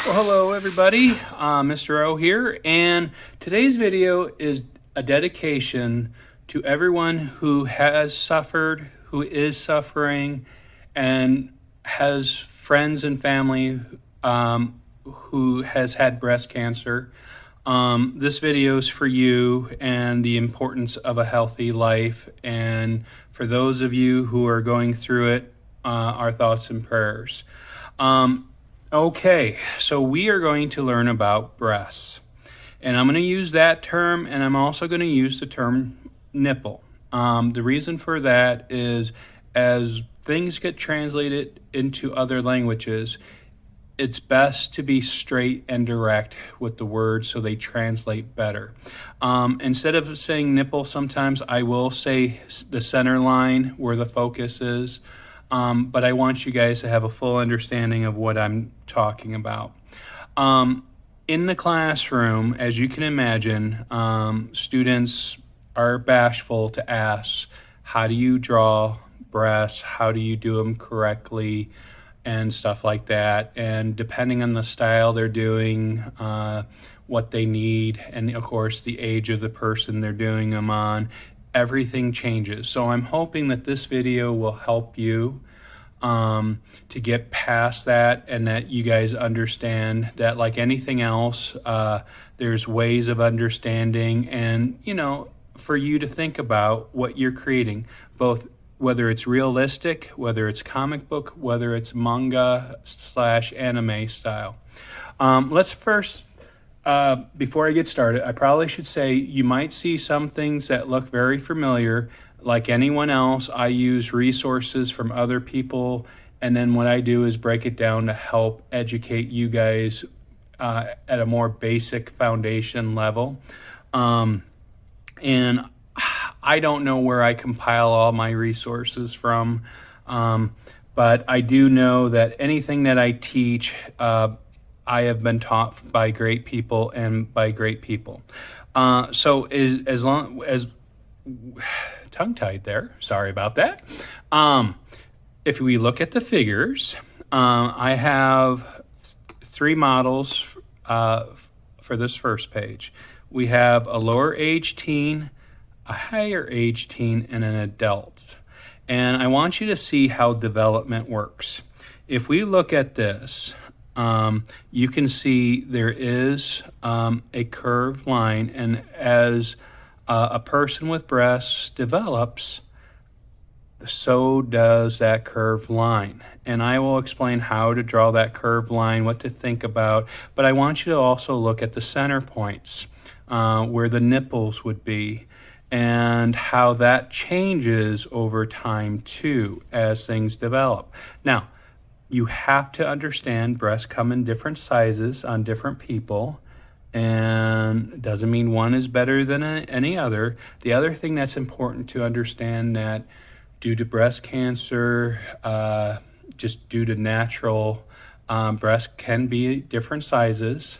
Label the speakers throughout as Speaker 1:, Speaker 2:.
Speaker 1: Well, hello everybody, Mr. O here, and today's video is a dedication to everyone who has suffered, who is suffering, and has friends and family who has had breast cancer. This video is for you and the importance of a healthy life, and for those of you who are going through it, our thoughts and prayers. Okay, so we are going to learn about breasts. And I'm going to use that term, and I'm also going to use the term nipple. The reason for that is as things get translated into other languages, it's best to be straight and direct with the words so they translate better. Instead of saying nipple, sometimes I will say the center line where the focus is. But I want you guys to have a full understanding of what I'm talking about. In the classroom, as you can imagine, students are bashful to ask, how do you draw breasts? How do you do them correctly? And stuff like that. And depending on the style they're doing, what they need, and of course the age of the person they're doing them on, everything changes. So I'm hoping that this video will help you to get past that, and that you guys understand that, like anything else, there's ways of understanding, and for you to think about what you're creating, both whether it's realistic, whether it's comic book, whether it's manga / anime style. Let's first, before I get started, I probably should say you might see some things that look very familiar. Like anyone else, I use resources from other people, and then what I do is break it down to help educate you guys at a more basic foundation level. And I don't know where I compile all my resources from, but I do know that anything that I teach, I have been taught by great people and by great people. So as long as tongue-tied there, sorry about that. If we look at the figures, I have 3 models for this first page. We have a lower age teen, a higher age teen, and an adult. And I want you to see how development works. If we look at this, you can see there is a curved line, and as a person with breasts develops, so does that curved line. And I will explain how to draw that curved line, what to think about, but I want you to also look at the center points, where the nipples would be, and how that changes over time too as things develop. Now, you have to understand breasts come in different sizes on different people, and it doesn't mean one is better than any other. The other thing that's important to understand, that due to breast cancer, just due to natural, breasts can be different sizes.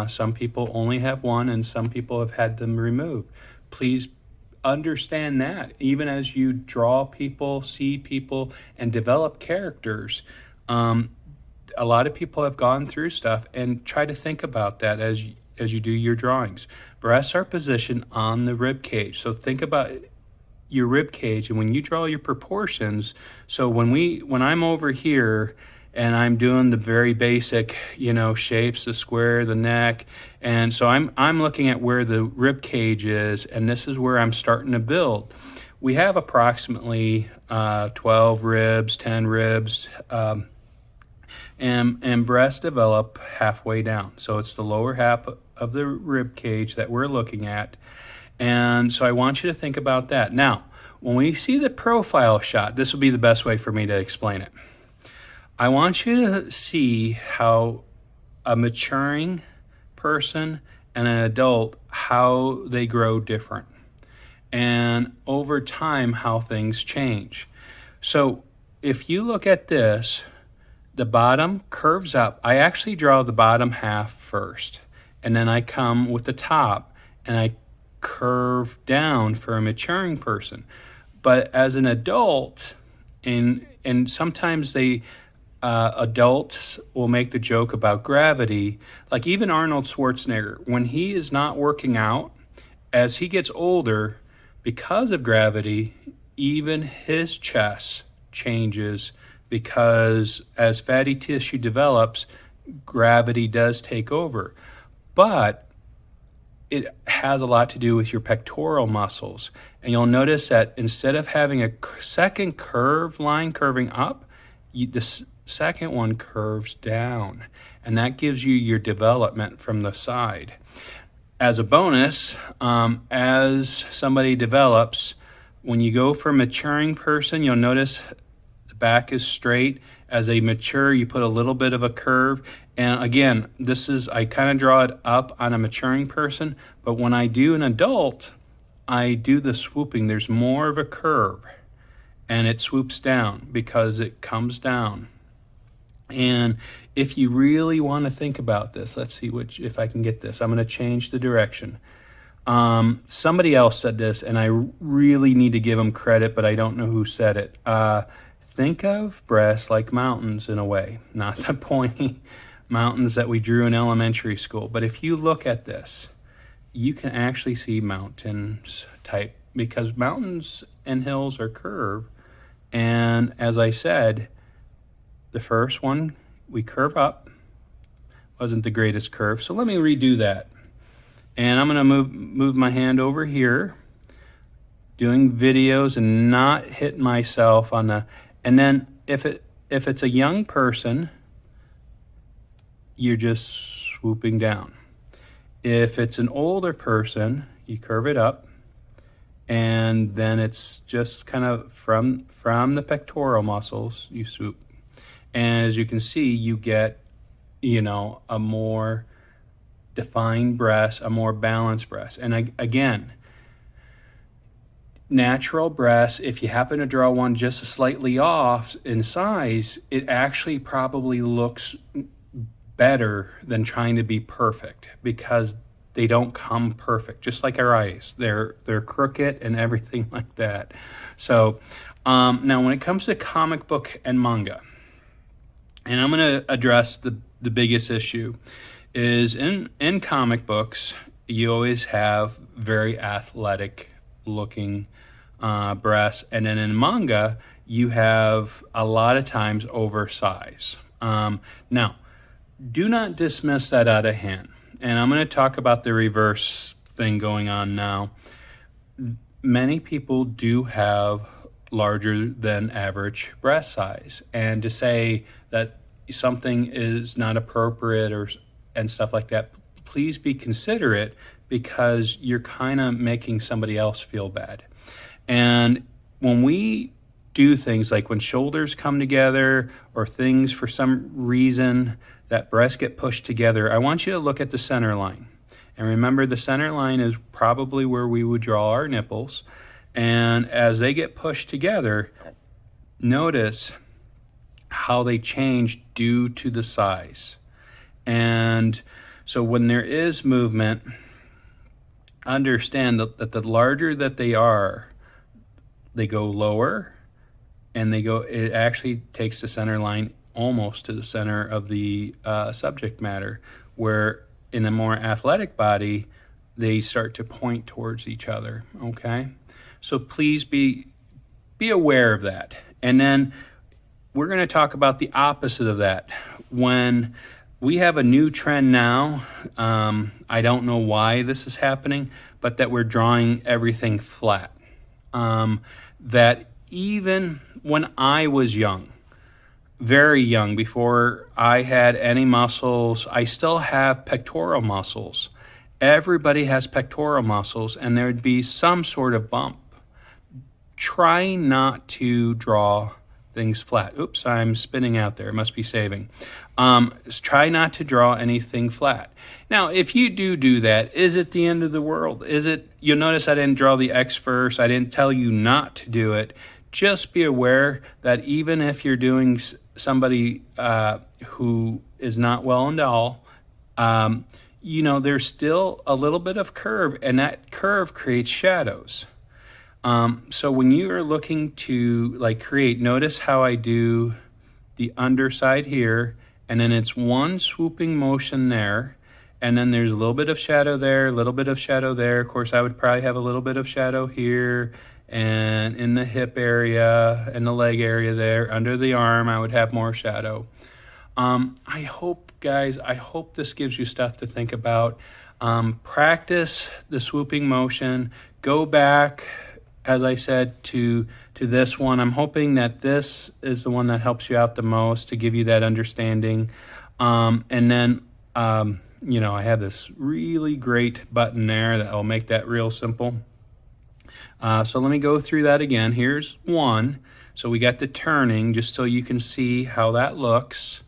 Speaker 1: Some people only have one, and some people have had them removed. Please understand that even as you draw people, see people, and develop characters. A lot of people have gone through stuff, and try to think about that as you do your drawings. Breasts are positioned on the rib cage, so think about your rib cage, and when you draw your proportions, so when I'm over here and I'm doing the very basic shapes, the square, the neck, and so I'm looking at where the rib cage is, and this is where I'm starting to build. We have approximately 12 ribs, 10 ribs, and breasts develop halfway down. So it's the lower half of the rib cage that we're looking at. And so I want you to think about that. Now, when we see the profile shot, this will be the best way for me to explain it. I want you to see how a maturing person and an adult, how they grow different. And over time, how things change. So if you look at this, the bottom curves up. I actually draw the bottom half first, and then I come with the top and I curve down for a maturing person. But as an adult, and sometimes they adults will make the joke about gravity. Like even Arnold Schwarzenegger, when he is not working out, as he gets older, because of gravity, even his chest changes because as fatty tissue develops, gravity does take over. But it has a lot to do with your pectoral muscles. And you'll notice that instead of having a second curve line curving up, the second one curves down. And that gives you your development from the side. As a bonus, as somebody develops, when you go for a maturing person, you'll notice the back is straight. As they mature, you put a little bit of a curve. And again, I kind of draw it up on a maturing person, but when I do an adult, I do the swooping. There's more of a curve, and it swoops down because it comes down. And if you really want to think about this, let's see if I can get this. I'm going to change the direction. Somebody else said this, and I really need to give them credit, but I don't know who said it. Think of breasts like mountains in a way, not the pointy mountains that we drew in elementary school. But if you look at this, you can actually see mountains type, because mountains and hills are curved. And as I said, the first one, we curve up, wasn't the greatest curve. So let me redo that. And I'm gonna move my hand over here, doing videos and not hit myself on the, and then if it's a young person, you're just swooping down. If it's an older person, you curve it up, and then it's just kind of from the pectoral muscles, you swoop. And as you can see, you get, a more defined breast, a more balanced breast. And again, natural breasts, if you happen to draw one just slightly off in size, it actually probably looks better than trying to be perfect, because they don't come perfect, just like our eyes. They're crooked and everything like that. So now when it comes to comic book and manga, and I'm going to address the biggest issue, is in comic books, you always have very athletic looking breasts, and then in manga, you have a lot of times oversized. Now, do not dismiss that out of hand. And I'm going to talk about the reverse thing going on now. Many people do have larger than average breast size. And to say that something is not appropriate and stuff like that, please be considerate, because you're kind of making somebody else feel bad. And when we do things like when shoulders come together, or things for some reason that breasts get pushed together, I want you to look at the center line. And remember, the center line is probably where we would draw our nipples. And as they get pushed together, notice how they change due to the size. And so when there is movement, understand that the larger that they are, they go lower, and it actually takes the center line almost to the center of the subject matter, where in a more athletic body, they start to point towards each other, okay? So please be aware of that. And then we're gonna talk about the opposite of that. When we have a new trend now, I don't know why this is happening, but that we're drawing everything flat. That even when I was young, very young, before I had any muscles, I still have pectoral muscles. Everybody has pectoral muscles, and there'd be some sort of bump. Try not to draw things flat. Oops, I'm spinning out there. It must be saving. Try not to draw anything flat. Now, if you do that, is it the end of the world? You'll notice I didn't draw the X first. I didn't tell you not to do it. Just be aware that even if you're doing somebody who is not well endowed, there's still a little bit of curve, and that curve creates shadows. So when you are looking to create, notice how I do the underside here, and then it's one swooping motion there, and then there's a little bit of shadow there, a little bit of shadow there. Of course, I would probably have a little bit of shadow here, and in the hip area and the leg area there, under the arm, I would have more shadow. I hope, guys, I hope this gives you stuff to think about. Practice the swooping motion. Go back, as I said, to this one. I'm hoping that this is the one that helps you out the most to give you that understanding. And then, you know, I have this really great button there that will make that real simple. So let me go through that again. Here's one. So we got the turning, just so you can see how that looks.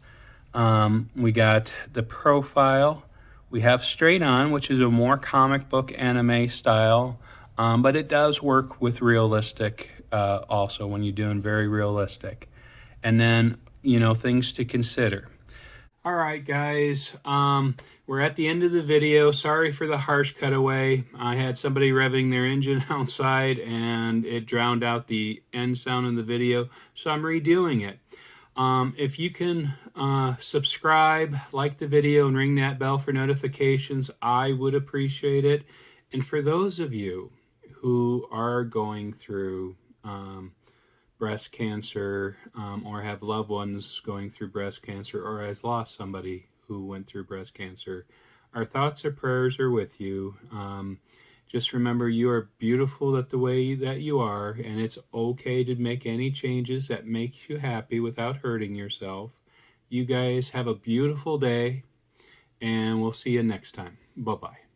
Speaker 1: We got the profile. We have straight on, which is a more comic book anime style, but it does work with realistic also when you're doing very realistic. And then, you know, things to consider. All right, guys, we're at the end of the video. Sorry for the harsh cutaway. I had somebody revving their engine outside and it drowned out the end sound in the video, so I'm redoing it. If you can subscribe, like the video, and ring that bell for notifications, I would appreciate it. And for those of you who are going through breast cancer, or have loved ones going through breast cancer, or has lost somebody who went through breast cancer, our thoughts and prayers are with you. Just remember, you are beautiful the way that you are, and it's okay to make any changes that make you happy without hurting yourself. You guys have a beautiful day, and we'll see you next time. Bye-bye.